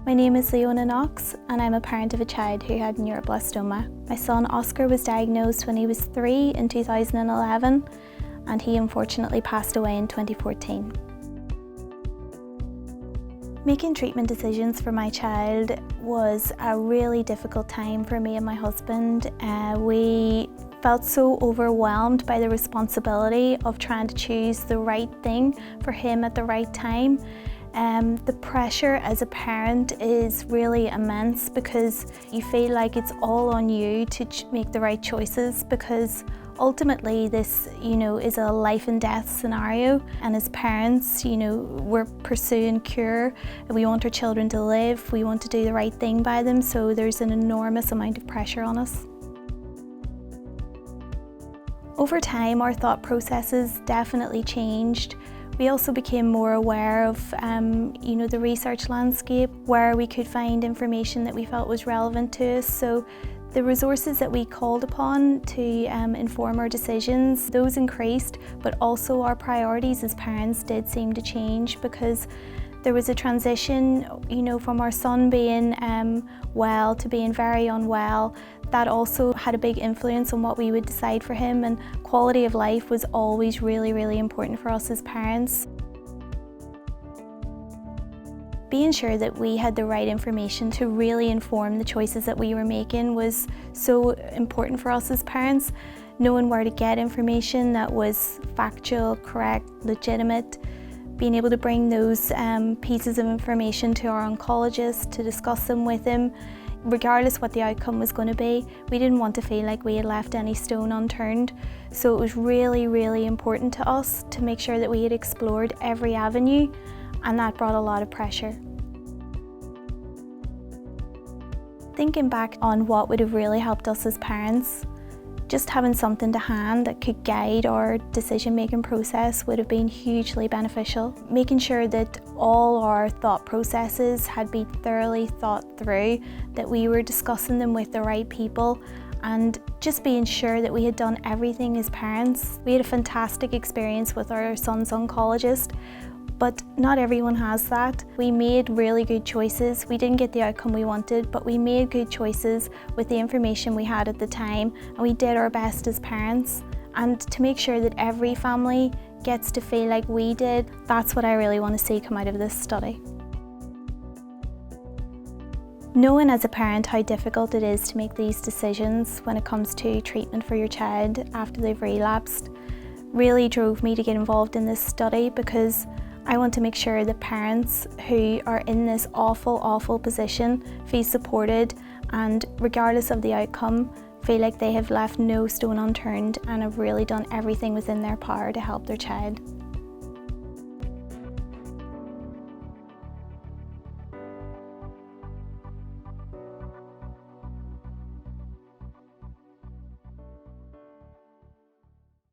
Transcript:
My name is Leona and I'm a parent of a child who had neuroblastoma. My son Oscar was diagnosed when he was 3 in 2011 and he unfortunately passed away in 2014. Making treatment decisions for my child was a really difficult time for me and my husband. We felt so overwhelmed by the responsibility of trying to choose the right thing for him at the right time. The pressure as a parent is really immense because you feel like it's all on you to make the right choices, because ultimately this, is a life and death scenario, and as parents, we're pursuing cure. We want our children to live, we want to do the right thing by them, so there's an enormous amount of pressure on us. Over time, our thought processes definitely changed. We also became more aware of the research landscape, where we could find information that we felt was relevant to us. So the resources that we called upon to inform our decisions, those increased, but also our priorities as parents did seem to change, because there was a transition, from our son being well to being very unwell. That also had a big influence on what we would decide for him, and quality of life was always really, really important for us as parents. Being sure that we had the right information to really inform the choices that we were making was so important for us as parents. Knowing where to get information that was factual, correct, legitimate, being able to bring those pieces of information to our oncologist to discuss them with him, regardless what the outcome was going to be. We didn't want to feel like we had left any stone unturned. So it was really, really important to us to make sure that we had explored every avenue, and that brought a lot of pressure. Thinking back on what would have really helped us as parents, just having something to hand that could guide our decision-making process would have been hugely beneficial. Making sure that all our thought processes had been thoroughly thought through, that we were discussing them with the right people, and just being sure that we had done everything as parents. We had a fantastic experience with our son's oncologist, but not everyone has that. We made really good choices. We didn't get the outcome we wanted, but we made good choices with the information we had at the time, and we did our best as parents. And to make sure that every family gets to feel like we did, that's what I really want to see come out of this study. Knowing as a parent how difficult it is to make these decisions when it comes to treatment for your child after they've relapsed really drove me to get involved in this study, because I want to make sure that parents who are in this awful, awful position feel supported, and regardless of the outcome, feel like they have left no stone unturned and have really done everything within their power to help their child.